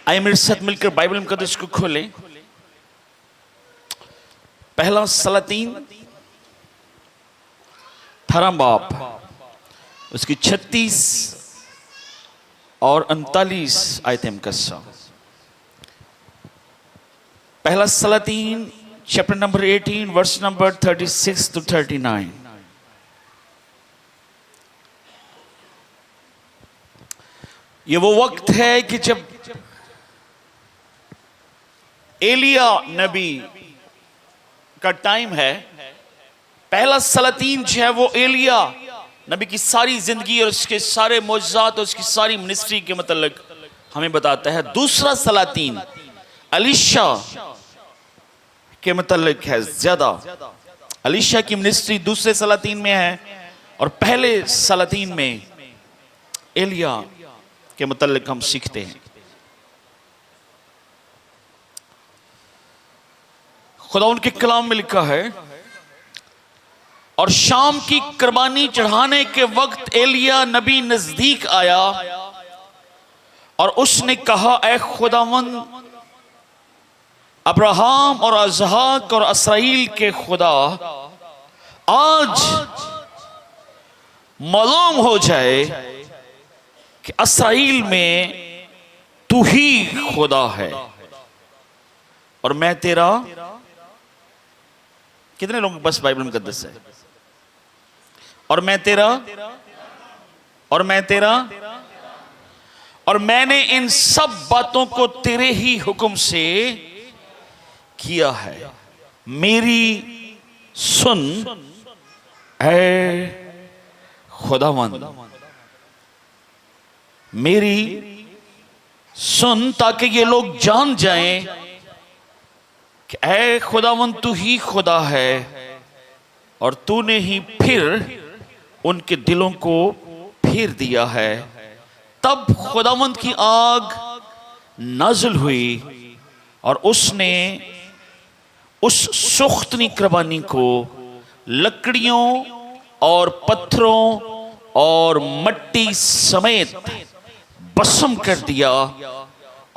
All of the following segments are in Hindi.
आइए मेरे साथ मिलकर बाइबल मुकद्दस को खोलें। पहला सलातीन 18 बाब उसकी 36 और 39 आयतें मुकद्दसा। पहला सलातीन chapter number 18 verse number 36 to 39। ये वो वक्त है कि जब एलिया नबी का टाइम है। पहला सलातीन जो है वो एलिया नबी की सारी जिंदगी और उसके सारे मौजज़ात और उसकी सारी मिनिस्ट्री के मतलब हमें बताता है। दूसरा सलातीन अलीशा के मतलब है ज्यादा। अलीशा की मिनिस्ट्री दूसरे सलातीन में है और पहले सलातीन में एलिया के मतलब हम सीखते हैं। खुदा उनके कलाम में लिखा है, और शाम की कुर्बानी चढ़ाने के वक्त एलिया नबी नजदीक आया और उसने कहा, ऐ खुदावंद अब्राहम और इसहाक और इसराइल के खुदा, आज मालूम हो जाए कि इसराइल में तू ही खुदा है और मैं तेरा। कितने लोगों के पास बाइबल मुकद्दस है? और मैं तेरा, और मैं तेरा, और मैंने इन सब बातों को तेरे ही हुक्म से किया है। मेरी सुन ऐ खुदावंद, मेरी सुन, ताकि ये लोग जान जाएं कि ऐ खुदावंद तू ही खुदा है और तूने ही फिर उनके दिलों को फेर दिया है। तब खुदावंद की आग नाज़िल हुई और उसने उस सुख्तनी कुर्बानी को लकड़ियों और पत्थरों और मट्टी समेत भस्म कर दिया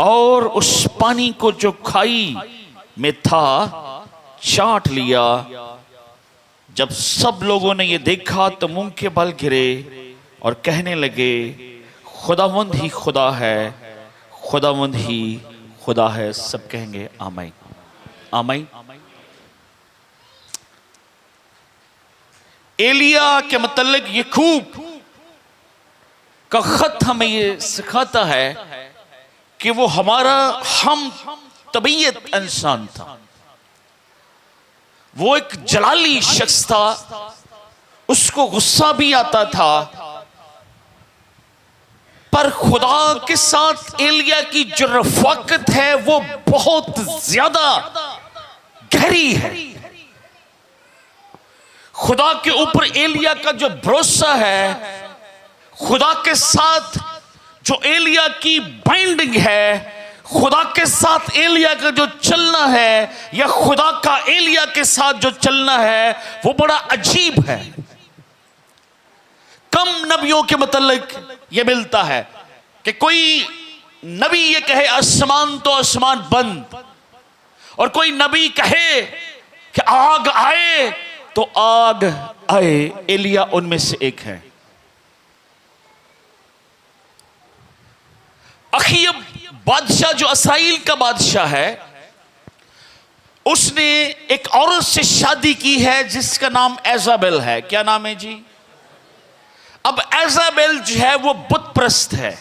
और उस पानी को जो खाई में था चाट लिया। जब सब लोगों ने ये देखा तो मुंह के बल गिरे और कहने लगे, खुदावंद ही खुदा है, खुदावंद ही खुदा है। सब कहेंगे आमीन, आमीन। एलिया के मतलब याकूब का खत हमें ये सिखाता है कि वो हमारा हम तबीयत इंसान था। वो एक जलाली शख्स था, उसको गुस्सा भी आता था, पर खुदा के साथ एलिया की जो रफाकत है वो बहुत ज्यादा गहरी है। खुदा के ऊपर एलिया का जो भरोसा है, खुदा के साथ जो एलिया की बाइंडिंग है, खुदा के साथ एलिया का जो चलना है या खुदा का एलिया के साथ जो चलना है वो बड़ा अजीब है। कम नबियों के मतलब ये मिलता है कि कोई नबी ये कहे आसमान तो आसमान बंद, और कोई नबी कहे कि आग आए तो आग आए। एलिया उनमें से एक है। अखीब बादशाह जो इसराइल का बादशाह है, उसने एक औरत से शादी की है जिसका नाम एजाबेल है। क्या नाम है जी? अब एजाबेल जो है वो बुत प्रस्त है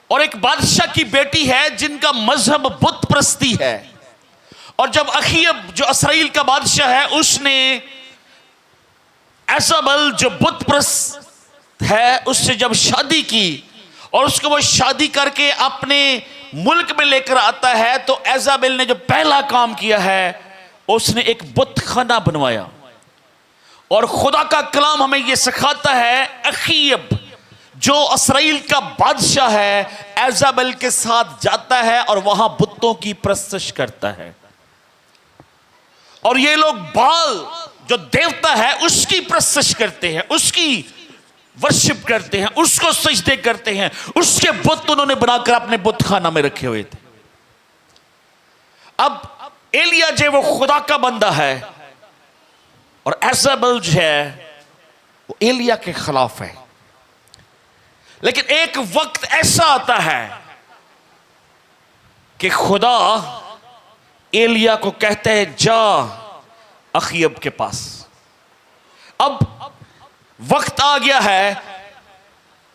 और एक बादशाह की बेटी है जिनका मजहब बुत प्रस्ती है। और जब अखीब जो इसराइल का बादशाह है उसने एजाबेल जो बुत प्रस्त है उससे जब शादी की और उसको वो शादी करके अपने मुल्क में लेकर आता है, तो एजाबेल ने जो पहला काम किया है उसने एक बुत खाना बनवाया। और खुदा का कलाम हमें यह सिखाता है, अखीब जो इसराइल का बादशाह है एजाबेल के साथ जाता है और वहां बुतों की परस्तिश करता है। और ये लोग बाल जो देवता है उसकी परस्तिश करते हैं, उसकी वर्शिप करते हैं, उसको सजदे करते हैं, उसके बुत उन्होंने बनाकर अपने बुत खाना में रखे हुए थे। अब एलिया जो वो खुदा का बंदा है और एजेबेल जो है वो एलिया के खिलाफ है। लेकिन एक वक्त ऐसा आता है कि खुदा एलिया को कहते हैं जा अखीब के पास। अब वक्त आ गया है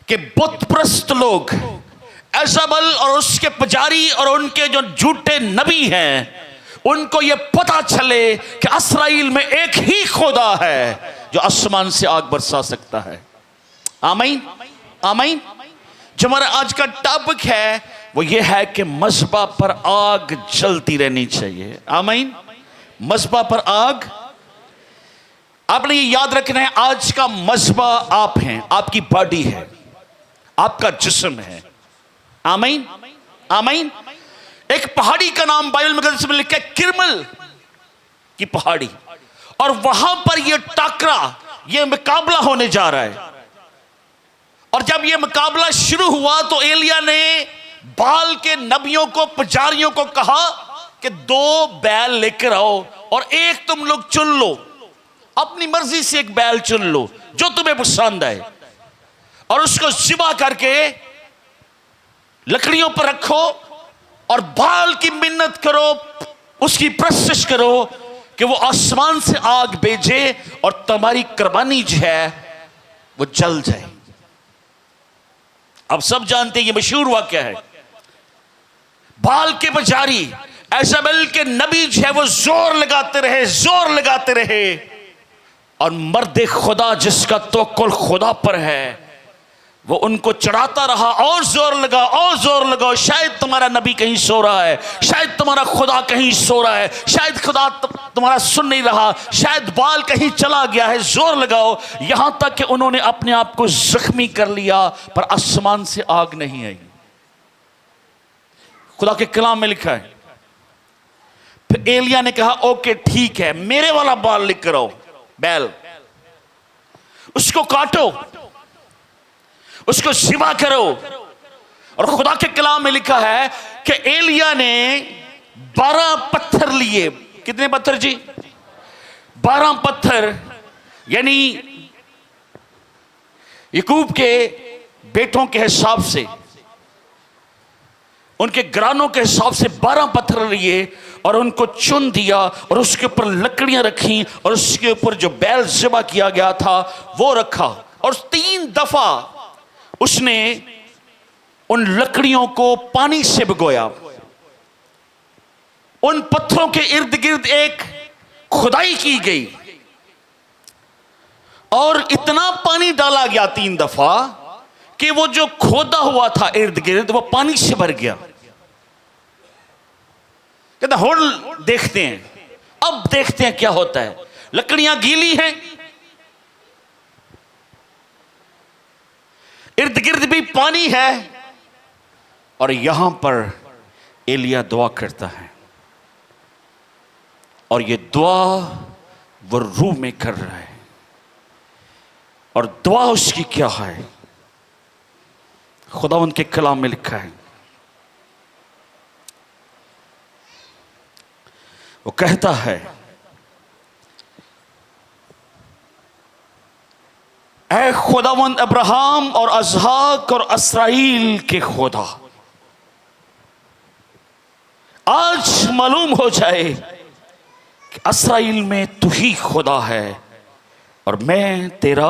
कि बुतप्रस्त लोग एजेबेल और उसके पुजारी और उनके जो झूठे नबी हैं उनको यह पता चले कि इस्राएल में एक ही खुदा है जो आसमान से आग बरसा सकता है। आमीन आमीन। जो हमारा आज का टॉपिक है वो ये है कि मज़बा पर आग जलती रहनी चाहिए। आमीन। मज़बा पर आग। आपने ये याद रखना है, आज का मज़बा आप हैं, आपकी बॉडी है, आपका जिस्म है। आमीन आमीन। एक पहाड़ी का नाम बाइबल मुकद्दस में लिखा है किरमल की पहाड़ी, और वहां पर यह टाकरा, यह मुकाबला होने जा रहा है। और जब यह मुकाबला शुरू हुआ तो एलिया ने बाल के नबियों को, पुजारियों को कहा कि 2 बैल लेकर आओ और एक तुम लोग चुन लो, अपनी मर्जी से एक बैल चुन लो जो तुम्हें पसंद आए, और उसको ज़िबा करके लकड़ियों पर रखो और बाल की मिन्नत करो, उसकी प्रशंसा करो कि वो आसमान से आग भेजे और तुम्हारी कुर्बानी जो है वो जल जाए। अब सब जानते हैं ये मशहूर वाक्य है। बाल के पुजारी एजेबेल के नबी जो है वो जोर लगाते रहे, जोर लगाते रहे, और मर्द खुदा जिसका तवक्कुल खुदा पर है वो उनको चढ़ाता रहा, और जोर लगाओ और जोर लगाओ, शायद तुम्हारा नबी कहीं सो रहा है, शायद तुम्हारा खुदा कहीं सो रहा है, शायद खुदा तुम्हारा सुन नहीं रहा, शायद बाल कहीं चला गया है, जोर लगाओ। यहां तक कि उन्होंने अपने आप को जख्मी कर लिया पर आसमान से आग नहीं आई। खुदा के कलाम में लिखा है। फिर एलिया ने कहा ओके ठीक है, मेरे वाला बाल लेकर आओ, बैल, उसको काटो, उसको ज़िबा करो। और खुदा के कलाम में लिखा है कि एलिया ने 12 पत्थर लिए। कितने पत्थर जी? 12 पत्थर, यानी याकूब के बेटों के हिसाब से, उनके घरानों के हिसाब से 12 पत्थर लिए और उनको चुन दिया और उसके ऊपर लकड़ियां रखी और उसके ऊपर जो बैल ज़िबा किया गया था वो रखा, और 3 दफा उसने उन लकड़ियों को पानी से भिगोया। उन पत्थरों के इर्द गिर्द एक खुदाई की गई और इतना पानी डाला गया 3 दफा कि वो जो खोदा हुआ था इर्द गिर्द वो पानी से भर गया। कहते होल देखते हैं, अब देखते हैं क्या होता है। लकड़ियां गीली हैं, इर्द गिर्द भी पानी है, और यहां पर एलिया दुआ करता है, और ये दुआ वो रूह में कर रहा है। और दुआ उसकी क्या है? खुदा उनके कलाम में लिखा है, वो कहता है ऐ खुदावंद अब्राहम और इसहाक और इस्राएल के खुदा, आज मालूम हो जाए कि इस्राएल में तू ही खुदा है और मैं तेरा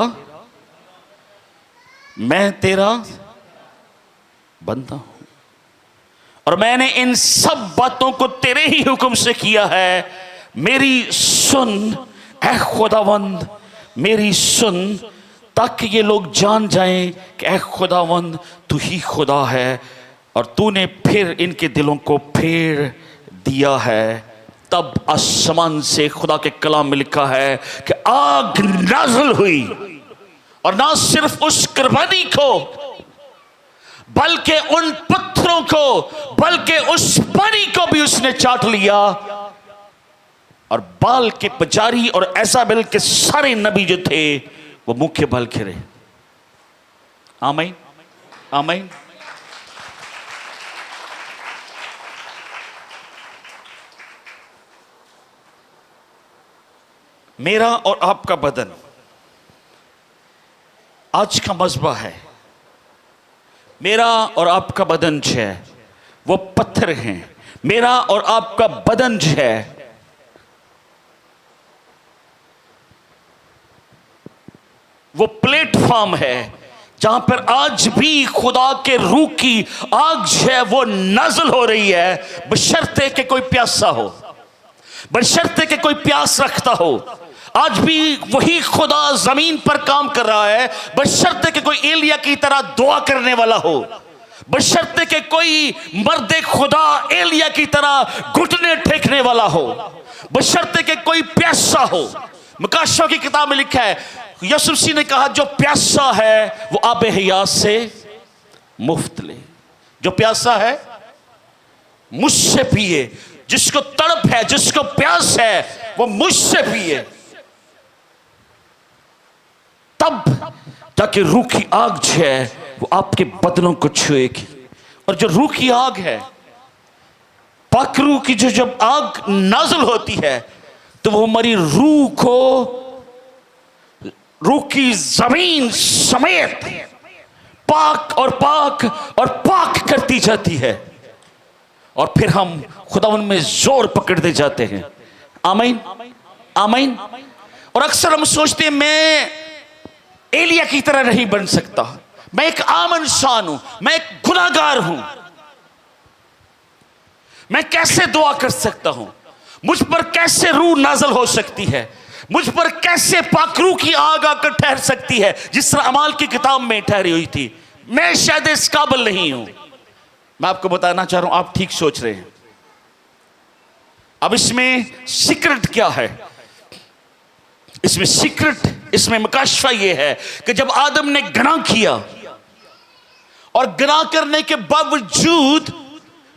बंदा हूं, और मैंने इन सब बातों को तेरे ही हुक्म से किया है। मेरी सुन ऐ खुदावंद, मेरी सुन, ताकि ये लोग जान जाएं कि ऐ खुदावंद तू ही खुदा है और तूने फिर इनके दिलों को फेर दिया है। तब आसमान से खुदा के कलाम में लिखा है कि आग नाज़िल हुई, और ना सिर्फ उस कुर्बानी को बल्कि उन पत्थरों को, बल्कि उस पानी को भी उसने चाट लिया, और बाल के पुजारी और एजेबेल के सारे नबी जो थे वो मुंह के बल गिरे। आमीन आमीन। मेरा और आपका बदन आज का मज़बा है। मेरा और आपका बदन जो है वो पत्थर हैं। मेरा और आपका बदन जो है वो प्लेटफॉर्म है जहां पर आज भी खुदा के रूह की आग जो है वो नाज़िल हो रही है, बशर्ते कि कोई प्यासा हो, बशर्ते कि कोई प्यास रखता हो। आज भी वही खुदा जमीन पर काम कर रहा है, बशर्ते कि कोई एलिया की तरह दुआ करने वाला हो, बशर्ते कि कोई मर्द खुदा एलिया की तरह घुटने टेकने वाला हो, बशर्ते कि कोई प्यासा हो। मुकाशों की किताब में लिखा है, यीशु मसीह ने कहा जो प्यासा है वो आब हयात से मुफ्त ले। जो प्यासा है मुझसे पिए, जिसको तड़प है, जिसको प्यास है, वो मुझसे पिए, तब ताकि रूह की आग जो है वो आपके बदनों को छुएगी। और जो रूह की आग है, पाक रूह की जो जब आग नाज़िल होती है तो वो हमारी रूह को, रूह की जमीन समेत पाक और पाक और पाक करती जाती है, और फिर हम खुदावन में जोर पकड़ते जाते हैं। आमीन आमीन। और अक्सर हम सोचते हैं मैं एलिया की तरह नहीं बन सकता, मैं एक आम इंसान हूं, मैं एक गुनाहगार हूं, मैं कैसे दुआ कर सकता हूं, मुझ पर कैसे रूह नाज़िल हो सकती है, मुझ पर कैसे पाक रूह की आग आकर ठहर सकती है जिस तरह अमाल की किताब में ठहरी हुई थी। मैं शायद इस काबिल नहीं हूं। मैं आपको बताना चाह रहा हूं, आप ठीक सोच रहे हैं। अब इसमें सीक्रेट क्या है? इसमें सीक्रेट, इसमें मुकाशफा यह है कि जब आदम ने गुनाह किया और गुनाह करने के बावजूद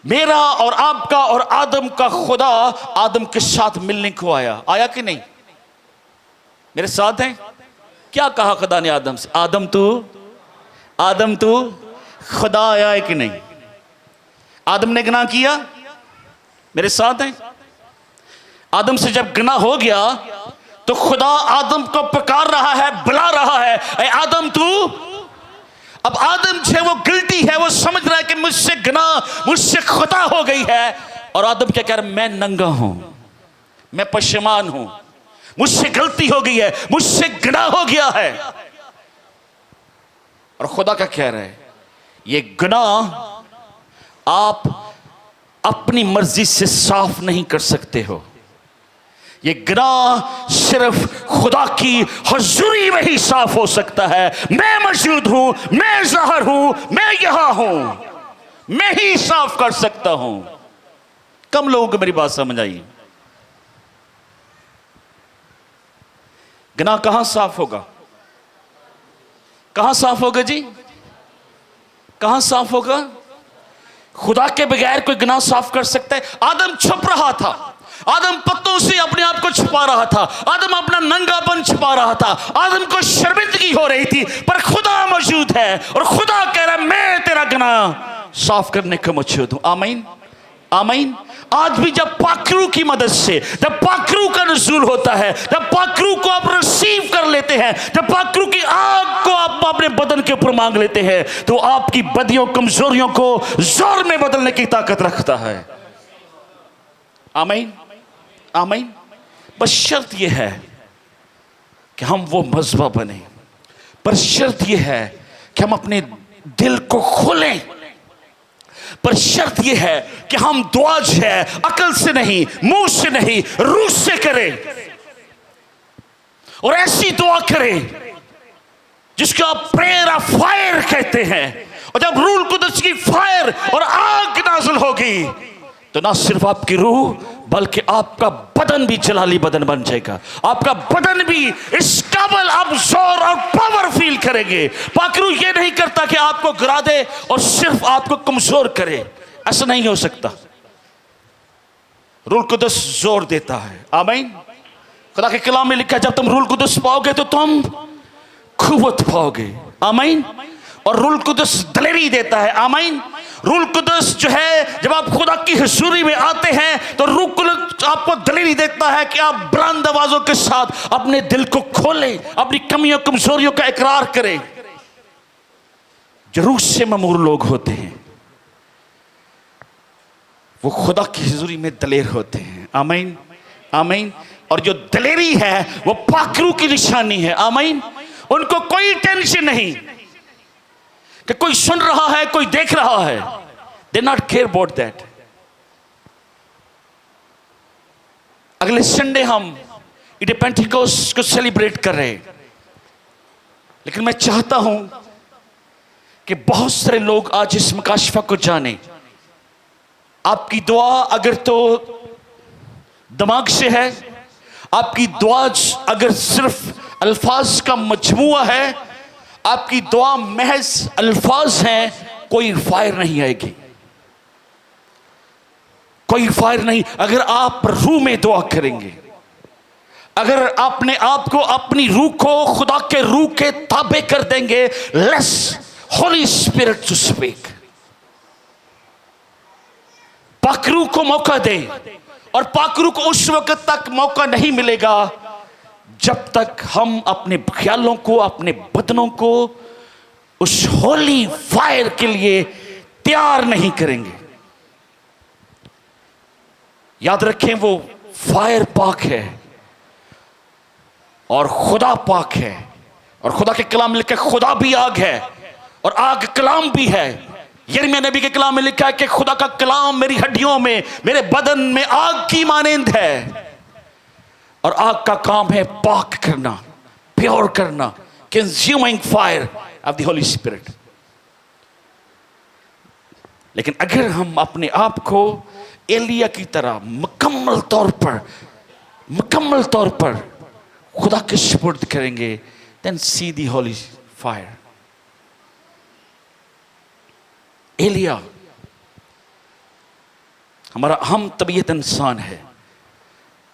मेरा और आपका और आदम का खुदा आदम के साथ मिलने को आया। आया कि नहीं? मेरे साथ हैं? क्या कहा खुदा ने आदम से? आदम तू खुदा आया है कि नहीं? आदम ने गुनाह किया, मेरे साथ हैं? आदम से जब गुनाह हो गया तो खुदा आदम को पुकार रहा है, बुला रहा है, ऐ आदम तू। अब आदम जो वो गिल्टी है, वो समझ रहा है कि मुझसे गुनाह, मुझसे खता हो गई है। और आदम क्या कह रहा है? मैं नंगा हूं, मैं पशेमान हूं, मुझसे गलती हो गई है, मुझसे गुनाह हो गया है। और खुदा क्या कह रहा है? ये गुनाह आप अपनी मर्जी से साफ नहीं कर सकते हो, ये गुनाह सिर्फ खुदा की हुजूरी में ही साफ हो सकता है। मैं मौजूद हूं, मैं ज़ाहिर हूं, मैं यहां हूं, मैं ही साफ कर सकता हूं। कम लोगों को मेरी बात समझ आई? गुनाह कहां साफ होगा? कहां साफ होगा जी? कहां साफ होगा? खुदा के बगैर कोई गुनाह साफ कर सकता है? आदम छुप रहा था, आदम पत्तों से अपने आप को छुपा रहा था, आदम अपना नंगापन छुपा रहा था, आदम को शर्मिंदगी हो रही थी, पर खुदा मौजूद है और खुदा कह रहा है मैं तेरा गुनाह साफ करने को मौजूद हूं। आमीन आमीन। आज भी जब पाकरू की मदद से, जब पाकरू का नुज़ूल होता है, जब पाकरू को आप रिसीव कर लेते हैं, जब पाकरू की आग को आप अपने बदन के ऊपर मांग लेते हैं, तो आपकी बदियों कमजोरियों को जोर में बदलने की ताकत रखता है। आमीन आमीन। बस शर्त यह है कि हम वो मज़बा बने, पर शर्त यह है कि हम अपने दिल को खोलें, पर शर्त यह है कि हम दुआ जो है अकल से नहीं, मुंह से नहीं, रूह से करें, और ऐसी दुआ करें जिसको आप प्रेयर ऑफ फायर कहते हैं। और जब रूह कुदस की फायर और आग नाज़िल होगी तो ना सिर्फ आपकी रूह बल्कि आपका बदन भी जलाली बदन बन जाएगा। आपका बदन भी इस काबिल आप जोर और पावर फील करेंगे। पाकरू ये नहीं करता कि आपको गिरा दे और सिर्फ आपको कमजोर करे, ऐसा नहीं हो सकता। रूह कुदस जोर देता है। आमीन। खुदा के कलाम में लिखा है जब तुम रूह कुदस पाओगे तो तुम कुव्वत पाओगे। आमीन। और रूल कुदस दलेरी देता है। आमीन। रूल कुदस जो है, जब आप खुदा की हुजूरी में आते हैं तो रूह कुदस आपको दलेरी देता है कि आप बुलंद आवाजों के साथ अपने दिल को खोलें, अपनी कमियों कमजोरियों का इकरार करें। जो रूह से ममूर लोग होते हैं वो खुदा की हुजूरी में दलेर होते हैं। आमीन, आमीन। और जो दलेरी है वो पाकरू की निशानी है। आमीन। उनको कोई टेंशन नहीं कि कोई सुन रहा है, कोई देख रहा है। They not care about that. अगले संडे हम ईद पेंटिकोस्ट को सेलिब्रेट कर रहे हैं, लेकिन मैं चाहता हूं कि बहुत सारे लोग आज इस मुकाशफा को जाने। आपकी दुआ अगर तो दिमाग से है, आपकी दुआ अगर सिर्फ अल्फाज का मजमुआ है, आपकी दुआ महज अल्फाज हैं, कोई फायर नहीं आएगी, कोई फायर नहीं। अगर आप रूह में दुआ करेंगे, अगर अपने आप को, अपनी रूह को खुदा के रूह के ताबे कर देंगे, let's holy spirit to speak. पाकरू को मौका दे, और पाकरू को उस वक्त तक मौका नहीं मिलेगा जब तक हम अपने ख्यालों को, अपने बदनों को उस होली फायर के लिए तैयार नहीं करेंगे। याद रखें, वो फायर पाक है और खुदा पाक है, और खुदा के कलाम में लिखा है खुदा भी आग है और आग कलाम भी है। यिर्मयाह नबी के कलाम में लिखा है कि खुदा का कलाम मेरी हड्डियों में, मेरे बदन में आग की मानंद है, और आग का काम है पाक करना, प्योर करना, consuming fire of the Holi spirit. लेकिन अगर हम अपने आप को एलिया की तरह मुकम्मल तौर पर खुदा के सुपुर्द करेंगे, then see the holy fire. Elijah हमारा हम तबीयत इंसान है,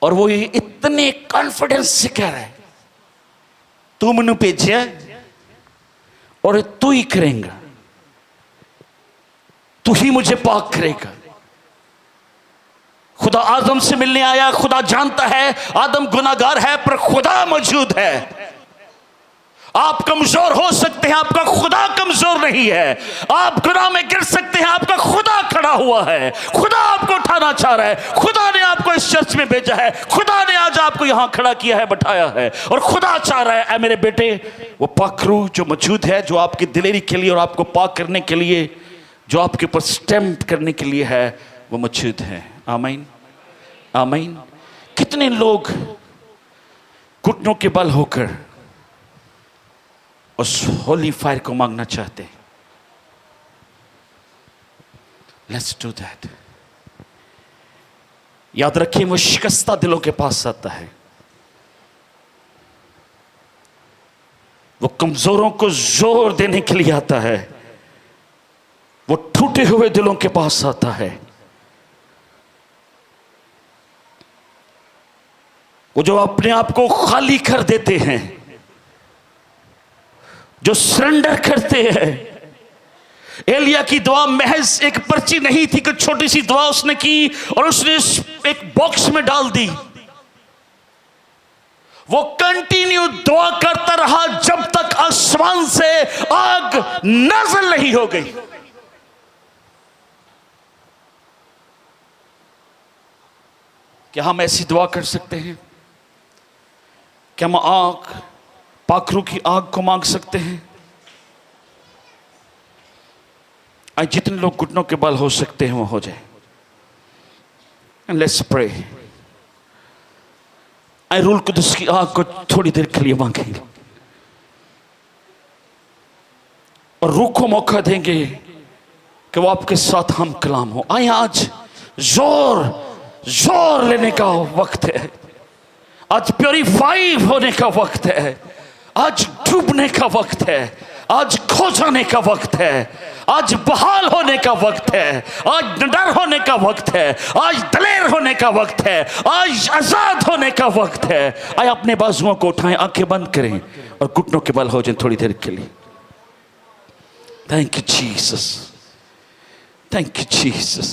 और वो ये इतने कॉन्फिडेंस से कह रहा है, तू मैनू भेजा और तू ही करेगा, तू ही मुझे पाक करेगा। खुदा आदम से मिलने आया, खुदा जानता है आदम गुनाहगार है, पर खुदा मौजूद है। आप कमजोर हो सकते हैं, आपका खुदा कमजोर नहीं है। आप गुनाह में गिर सकते हैं, आपका खुदा खड़ा हुआ है। खुदा आपको उठाना चाह रहा है। खुदा ने आपको इस चर्च में भेजा है। खुदा ने आज आपको यहां खड़ा किया है, बैठाया है, और खुदा चाह रहा है, ऐ मेरे बेटे, वो पाकरू जो मौजूद है, जो आपकी दिलेरी के लिए और आपको पाक करने के लिए, जो आपके ऊपर स्टैम्प करने के लिए है, वो मौजूद है। आमीन, आमीन। कितने लोग घुटनों के बल होकर उस होली फायर को मांगना चाहते हैं? Let's do that. याद रखिए, वो शिकस्ता दिलों के पास आता है, वो कमजोरों को जोर देने के लिए आता है, वो टूटे हुए दिलों के पास आता है, वो जो अपने आप को खाली कर देते हैं, जो सरेंडर करते हैं। एलिया की दुआ महज एक पर्ची नहीं थी कि छोटी सी दुआ उसने की और उसने एक बॉक्स में डाल दी। वो कंटिन्यू दुआ करता रहा जब तक आसमान से आग नाज़िल नहीं हो गई। क्या हम ऐसी दुआ कर सकते हैं? क्या हम आग, पाखरू की आग को मांग सकते हैं? आज जितने लोग घुटनों के बल हो सकते हैं वो हो जाए। And let's pray. आई रूल कुदस की आग को थोड़ी देर के लिए मांगेंगे और रूह को मौका देंगे कि वो आपके साथ हम कलाम हो। आए आज जोर जोर लेने का वक्त है। आज प्योरीफाई होने का वक्त है। आज डूबने का वक्त है। आज खो जाने का वक्त है। आज बहाल होने का वक्त है। आज निडर होने का वक्त है। आज दलेर होने का वक्त है। आज आजाद होने का वक्त है। आए अपने बाजुओं को उठाएं, आंखें बंद करें और घुटनों के बल हो जाएं थोड़ी देर के लिए। Thank you Jesus, thank you Jesus.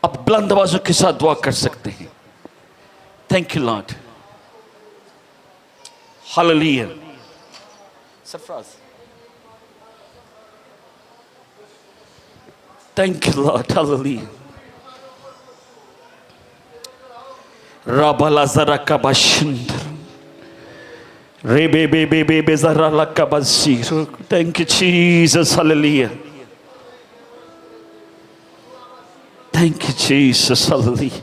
आप बुलंद आवाजों के साथ दुआ कर सकते हैं। Thank you Lord, hallelujah. सरफराज, थैंक यू लॉर्ड, हालेलुया। राबाला जरा का बाशिंदर रेबे बे बे बे बे जरा ला का बासीर। Thank you Jesus, hallelujah. Thank you Jesus, hallelujah.